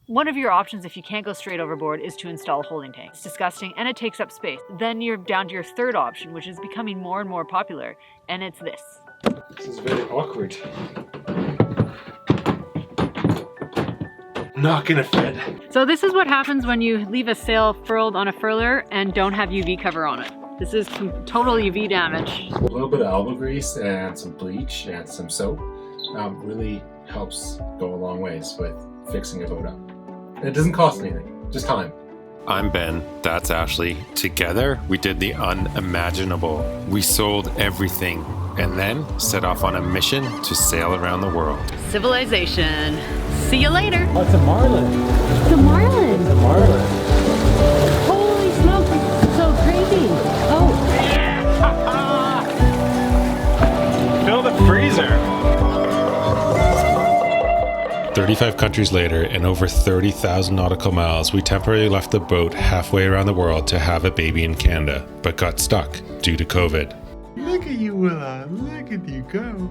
One of your options if you can't go straight overboard is to install a holding tank. It's disgusting and it takes up space. Then you're down to your third option, which is becoming more and more popular, and it's this. This is very awkward. Not gonna fit. So this is what happens when you leave a sail furled on a furler and don't have UV cover on it. This is total UV damage. A little bit of elbow grease and some bleach and some soap really helps go a long ways with fixing a boat up. And it doesn't cost anything, just time. I'm Ben, that's Ashley. Together, we did the unimaginable. We sold everything and then set off on a mission to sail around the world. Civilization. See you later. Oh, it's a marlin. It's a marlin. It's a marlin. Holy smokes, it's so crazy. Oh. Fill the freezer. 35 countries later and over 30,000 nautical miles, we temporarily left the boat halfway around the world to have a baby in Canada, but got stuck due to COVID. Look at you, Willa. Look at you go.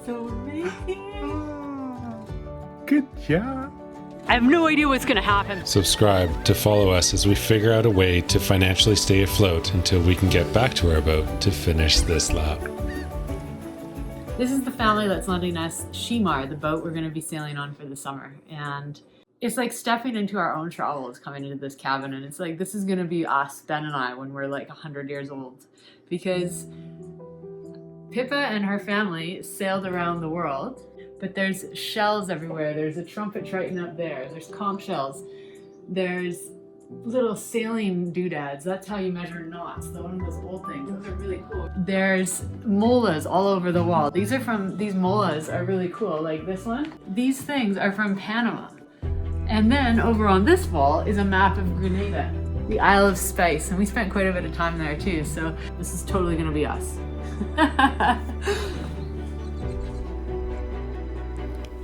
So amazing. Good job. I have no idea what's gonna happen. Subscribe to follow us as we figure out a way to financially stay afloat until we can get back to our boat to finish this lap. This is the family that's lending us Shimar, the boat we're going to be sailing on for the summer. And it's like stepping into our own travels coming into this cabin. And it's like, this is going to be us, Ben and I, when we're like 100 years old. Because Pippa and her family sailed around the world, but there's shells everywhere. There's a trumpet triton up there. There's conch shells. There's little sailing doodads. That's how you measure knots. The one of those old things. Those are really cool. There's molas all over the wall. These molas are really cool. Like this one. These things are from Panama. And then over on this wall is a map of Grenada, the Isle of Spice. And we spent quite a bit of time there too. So this is totally gonna be us.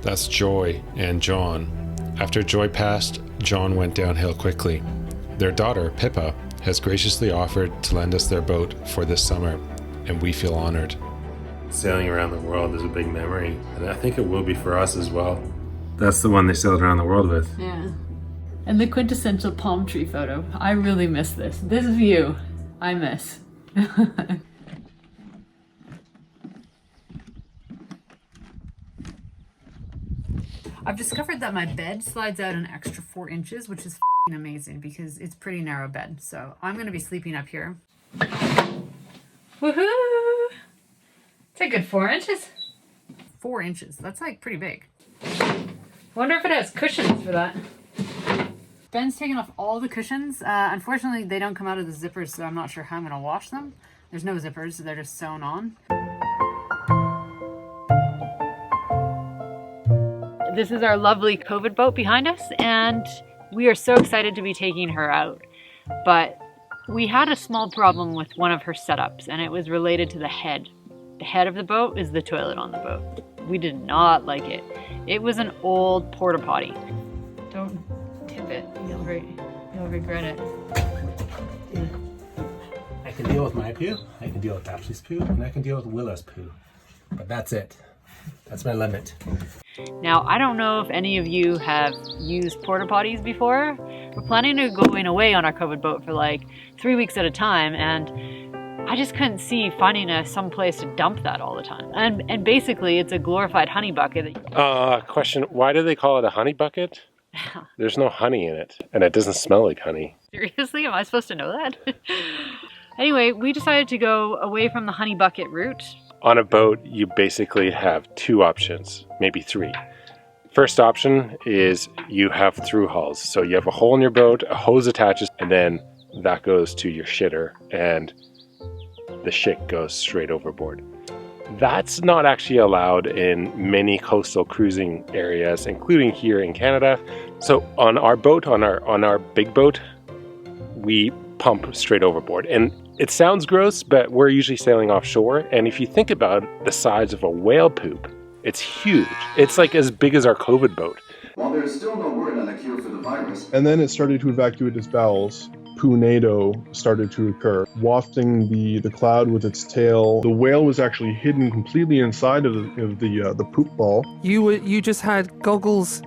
That's Joy and John. After Joy passed, John went downhill quickly. Their daughter, Pippa, has graciously offered to lend us their boat for this summer, and we feel honored. Sailing around the world is a big memory, and I think it will be for us as well. That's the one they sailed around the world with. Yeah. And the quintessential palm tree photo. I really miss this. This view, I miss. I've discovered that my bed slides out an extra 4 inches, which is amazing because it's pretty narrow bed. So I'm going to be sleeping up here. Woohoo! It's a good 4 inches. 4 inches. That's like pretty big. Wonder if it has cushions for that. Ben's taken off all the cushions. Unfortunately, they don't come out of the zippers, so I'm not sure how I'm going to wash them. There's no zippers, so they're just sewn on. This is our lovely COVID boat behind us, and we are so excited to be taking her out. But we had a small problem with one of her setups, and it was related to the head. The head of the boat is the toilet on the boat. We did not like it. It was an old porta potty. Don't tip it, you'll regret it. I can deal with my poo, I can deal with Ashley's poo, and I can deal with Willa's poo. But that's it. That's my limit. Now, I don't know if any of you have used porta potties before. We're planning on going away on our COVID boat for like 3 weeks at a time, and I just couldn't see finding some place to dump that all the time. And basically, it's a glorified honey bucket. Question, why do they call it a honey bucket? There's no honey in it, and it doesn't smell like honey. Seriously? Am I supposed to know that? Anyway, we decided to go away from the honey bucket route. On a boat, you basically have 2 options, maybe 3. First option is you have through hulls. So you have a hole in your boat, a hose attaches, and then that goes to your shitter, and the shit goes straight overboard. That's not actually allowed in many coastal cruising areas, including here in Canada. So on our boat, on our big boat, we pump straight overboard. And it sounds gross, but we're usually sailing offshore. And if you think about the size of a whale poop, it's huge. It's like as big as our COVID boat. While there is still no word on a cure for the virus, And then it started to evacuate its bowels. Poo-nado started to occur, wafting the cloud with its tail. The whale was actually hidden completely inside of the poop ball. You just had goggles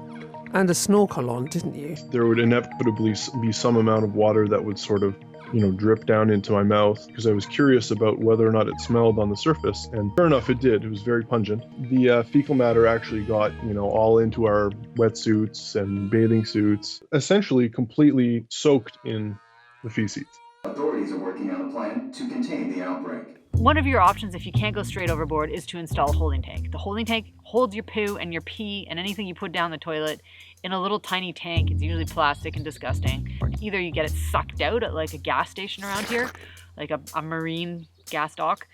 and a snorkel on, didn't you? There would inevitably be some amount of water that would sort of, drip down into my mouth because I was curious about whether or not it smelled on the surface. And sure enough, it did. It was very pungent. The fecal matter actually got, all into our wetsuits and bathing suits, essentially completely soaked in the feces. Authorities are working on a plan to contain the outbreak. One of your options, if you can't go straight overboard, is to install a holding tank. The holding tank holds your poo and your pee and anything you put down the toilet in a little tiny tank. It's usually plastic and disgusting. Or either you get it sucked out at like a gas station around here, like a marine gas dock,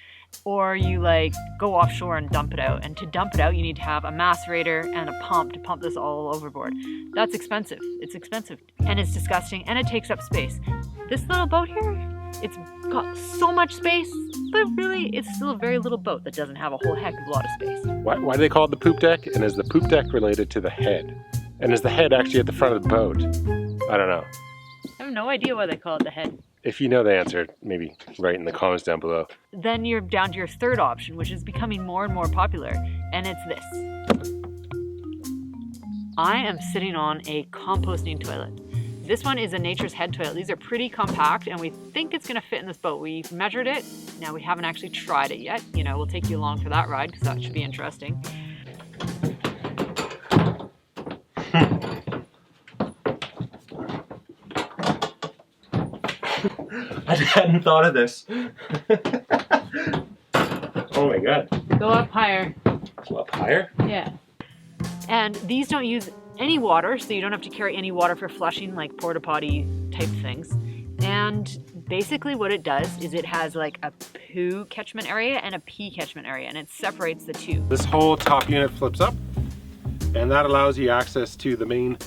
or you like go offshore and dump it out. And to dump it out, you need to have a macerator and a pump to pump this all overboard. That's expensive. It's expensive and it's disgusting and it takes up space. This little boat here, it's got so much space, but really it's still a very little boat that doesn't have a whole heck of a lot of space. Why do they call it the poop deck? And is the poop deck related to the head? And is the head actually at the front of the boat? I don't know. I have no idea why they call it the head. If you know the answer, maybe write in the comments down below. Then you're down to your third option, which is becoming more and more popular, and it's this. I am sitting on a composting toilet. This one is a Nature's Head toilet. These are pretty compact and we think it's gonna fit in this boat. We've measured it. Now we haven't actually tried it yet. We'll take you along for that ride because that should be interesting. I hadn't thought of this. Oh my God. Go up higher. Go up higher? Yeah. And these don't use any water, so you don't have to carry any water for flushing, like porta potty type things. And basically what it does is it has like a poo catchment area and a pee catchment area, and it separates the two. This whole top unit flips up, and that allows you access to the main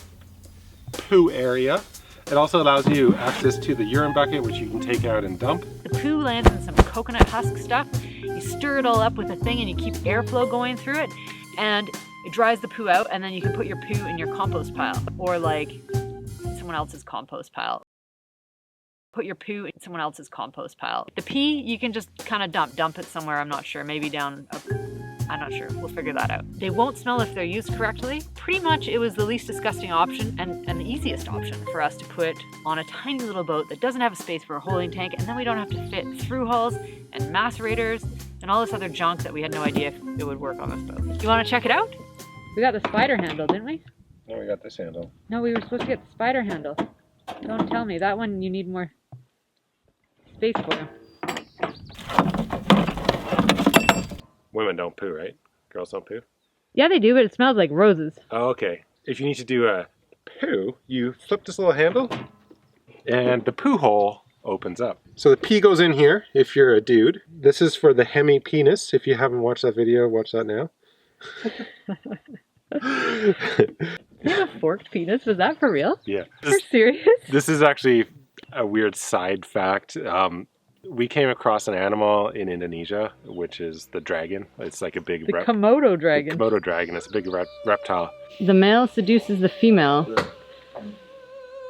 poo area. It also allows you access to the urine bucket, which you can take out and dump. The poo lands in some coconut husk stuff. You stir it all up with a thing and you keep airflow going through it, and it dries the poo out, and then you can put your poo in your compost pile or like someone else's compost pile. Put your poo in someone else's compost pile. The pee, you can just kind of dump it somewhere, I'm not sure, maybe down, I'm not sure, we'll figure that out. They won't smell if they're used correctly. Pretty much it was the least disgusting option and the easiest option for us to put on a tiny little boat that doesn't have a space for a holding tank, and then we don't have to fit through hulls and macerators and all this other junk that we had no idea if it would work on this boat. You want to check it out? We got the spider handle, didn't we? No, we got this handle. No, we were supposed to get the spider handle. Don't tell me. That one you need more space for. Women don't poo, right? Girls don't poo? Yeah, they do, but it smells like roses. Oh, okay. If you need to do a poo, you flip this little handle and the poo hole opens up. So the pee goes in here if you're a dude. This is for the hemi penis. If you haven't watched that video, watch that now. You have a forked penis? Was that for real? Yeah. For serious? This is actually a weird side fact. We came across an animal in Indonesia, which is the dragon. It's like a big Komodo dragon. Komodo dragon. It's a big reptile. The male seduces the female.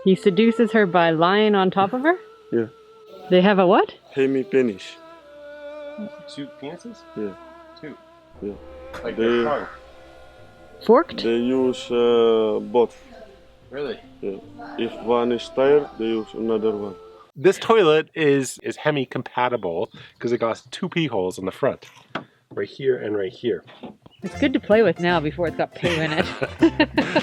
He seduces her by lying on top of her? Yeah. They have a what? Hemi penis. 2 penises? Yeah. 2. Yeah. Like They- tongue. Forked? They use both. Really? Yeah. If one is tired, they use another one. This toilet is hemi compatible because it got 2 pee holes on the front. Right here and right here. It's good to play with now before it's got poo in it.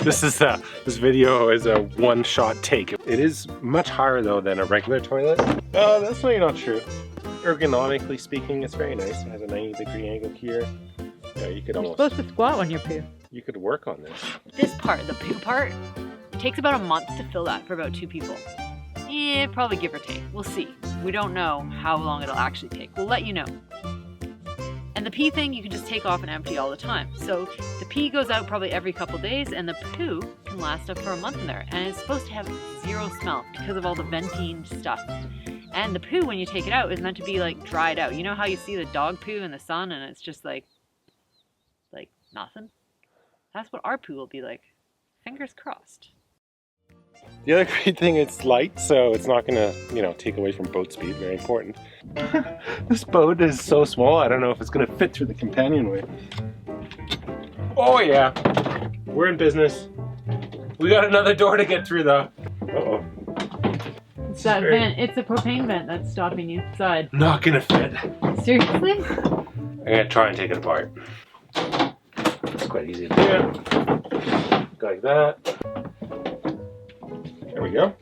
This video is a one-shot take. It is much higher though than a regular toilet. That's really not true. Ergonomically speaking, it's very nice. It has a 90-degree angle here. Yeah, you could You're almost. supposed to squat when you poo. You could work on this. This part, the poo part, it takes about a month to fill that for about 2 people. Yeah, probably give or take. We'll see. We don't know how long it'll actually take. We'll let you know. And the pee thing, you can just take off and empty all the time. So the pee goes out probably every couple days, and the poo can last up for a month in there. And it's supposed to have 0 smell because of all the venting stuff. And the poo, when you take it out, is meant to be like dried out. You know how you see the dog poo in the sun and it's just like nothing? That's what our poo will be like. Fingers crossed. The other great thing, it's light, so it's not gonna, take away from boat speed. Very important. This boat is so small, I don't know if it's gonna fit through the companionway. Oh yeah, we're in business. We got another door to get through though. Uh-oh. It's that vent. It's a propane vent that's stopping you inside. Not gonna fit. Seriously? I'm gonna try and take it apart. It's quite easy to do. Like that. There we go.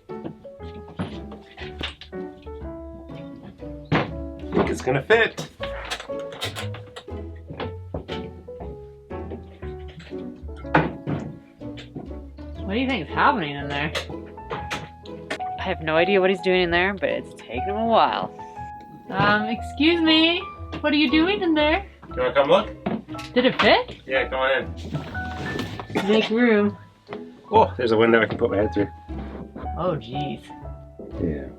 I think it's gonna fit. What do you think is happening in there? I have no idea what he's doing in there, but it's taking him a while. Excuse me? What are you doing in there? You wanna come look? Did it fit? Yeah, come on in. Make room. Oh, there's a window I can put my head through. Oh, jeez. Yeah.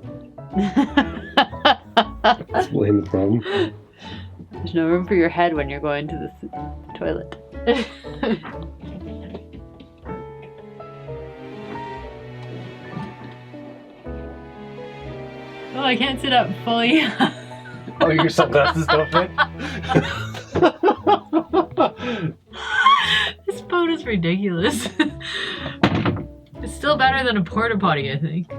Explain the problem. There's no room for your head when you're going to the toilet. Oh, I can't sit up fully. Oh, your sunglasses don't fit? This boat is ridiculous. It's still better than a porta potty, I think.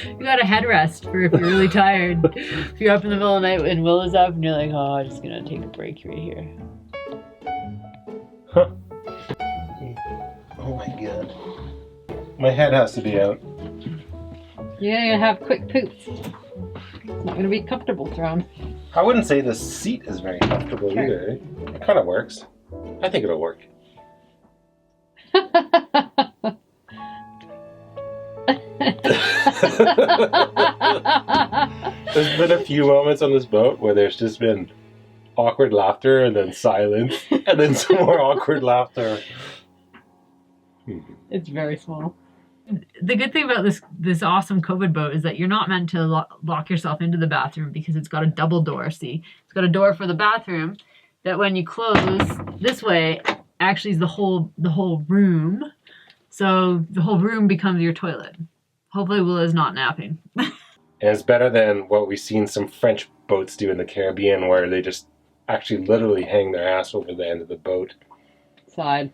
You got a headrest for if you're really tired. If you're up in the middle of the night and Will is up and you're like, oh, I'm just gonna take a break right here. Huh. Oh my god. My head has to be out. You're gonna have quick poops. It's not gonna be comfortable thrown. I wouldn't say the seat is very comfortable either. It kind of works. I think it'll work. There's been a few moments on this boat where there's just been awkward laughter and then silence and then some more awkward laughter. It's very small. The good thing about this awesome COVID boat is that you're not meant to lock yourself into the bathroom because it's got a double door. See, it's got a door for the bathroom that when you close this way actually is the whole room. So the whole room becomes your toilet. Hopefully Will is not napping. And it's better than what we've seen some French boats do in the Caribbean where they just actually literally hang their ass over the end of the boat. Side.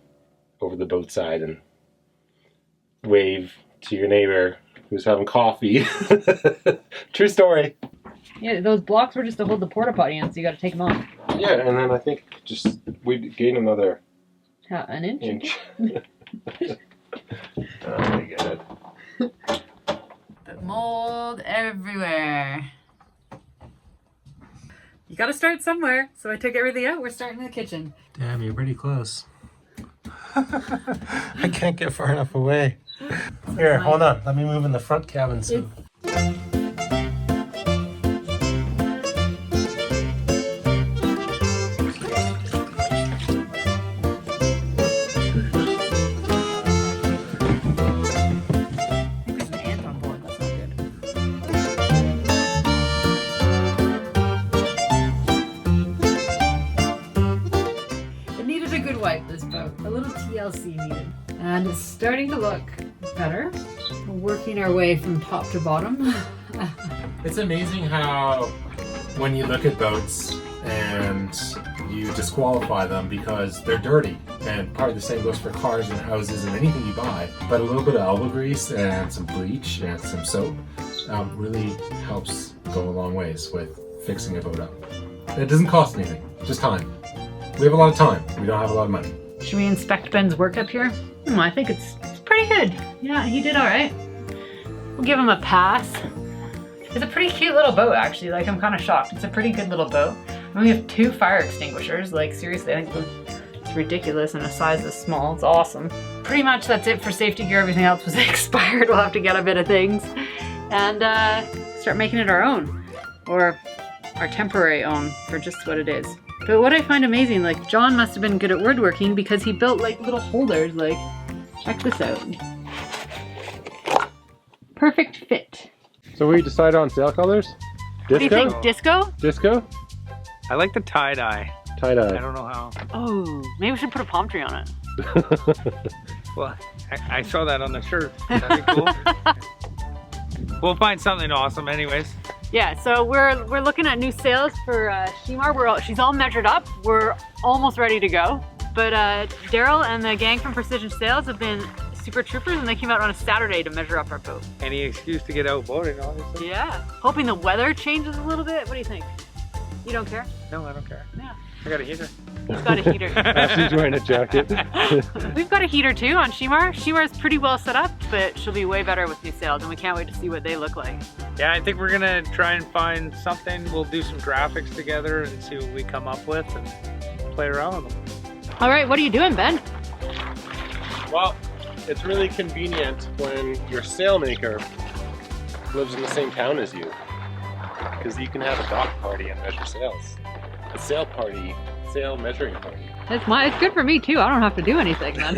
Over the boat side and wave to your neighbor who's having coffee. True story. Yeah, those blocks were just to hold the porta potty in, so you got to take them off. Yeah, and then I think just we'd gain another An inch. Oh my god. But mold everywhere. You got to start somewhere, so I took everything out. We're starting in the kitchen. Damn, you're pretty close. I can't get far enough away. Here, hold on. Let me move in the front cabin so. There's an ant on board. That's not good. It needed a good wipe, this boat. A little TLC needed. And it's starting to look better. We're working our way from top to bottom. It's amazing how when you look at boats and you disqualify them because they're dirty, and probably the same goes for cars and houses and anything you buy, but a little bit of elbow grease and some bleach and some soap really helps go a long ways with fixing a boat up. And it doesn't cost anything, just time. We have a lot of time, we don't have a lot of money. Should we inspect Ben's work up here? I think it's pretty good. Yeah, he did all right. We'll give him a pass. It's a pretty cute little boat, actually. Like, I'm kind of shocked. It's a pretty good little boat. And we have 2 fire extinguishers. Like, seriously, I think it's ridiculous and a size this small. It's awesome. Pretty much that's it for safety gear. Everything else was expired. We'll have to get a bit of things and start making it our own, or our temporary own for just what it is. But what I find amazing, like, John must have been good at woodworking because he built like little holders. Like, check this out. Perfect fit. So we decided on sail colors? Disco? What do you think? Disco? Disco? I like the tie-dye. I Tie-dye. don't know how. Oh, maybe we should put a palm tree on it. Well, I saw that on the shirt. That'd be cool. We'll find something awesome anyways. Yeah, so we're looking at new sails for Shimar. She's all measured up. We're almost ready to go. But Daryl and the gang from Precision Sails have been Super Troopers, and they came out on a Saturday to measure up our boat. Any excuse to get out boating, obviously. Yeah. Hoping the weather changes a little bit. What do you think? You don't care? No, I don't care. Yeah. I got a heater. He's got a heater. Ashley's wearing a jacket. We've got a heater too on Shimar. Shimar's pretty well set up, but she'll be way better with new sails, and we can't wait to see what they look like. Yeah, I think we're gonna try and find something. We'll do some graphics together and see what we come up with and play around with them. All right, what are you doing, Ben? Well, it's really convenient when your sailmaker lives in the same town as you, because you can have a dock party and measure sails. A sail party, sail measuring party. It's good for me too. I don't have to do anything then.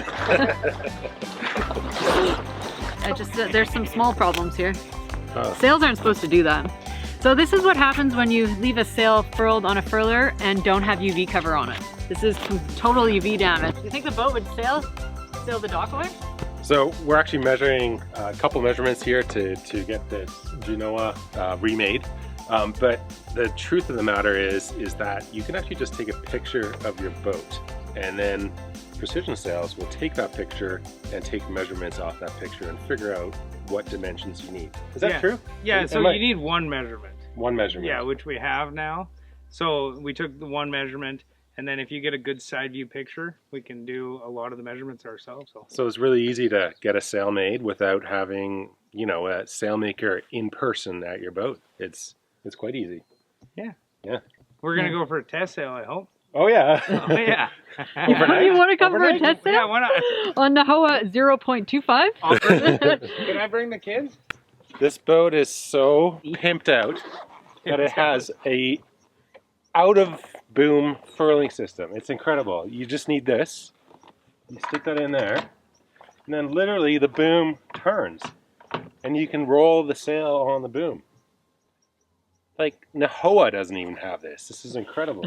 There's some small problems here. Sails aren't supposed to do that. So this is what happens when you leave a sail furled on a furler and don't have UV cover on it. This is total UV damage. You think the boat would sail the dock away? So we're actually measuring a couple measurements here to get this Genoa remade. But the truth of the matter is that you can actually just take a picture of your boat, and then Precision Sails will take that picture and take measurements off that picture and figure out what dimensions you need. Is that true? Yeah, so you need one measurement. One measurement. Yeah, which we have now. So we took the one measurement, and then if you get a good side view picture, we can do a lot of the measurements ourselves. So it's really easy to get a sail made without having, you know, a sailmaker in person at your boat. It's quite easy. Yeah. Yeah. We're gonna go for a test sail, I hope. Oh yeah. Oh yeah. You want to come Overnight? for a test sail? Yeah, why not? On Nahoa 0.25? Can I bring the kids? This boat is so pimped out that it has a out of boom furling system. It's incredible. You just need this. You stick that in there, and then literally the boom turns, and you can roll the sail on the boom. Like, Nahoa doesn't even have this. This is incredible.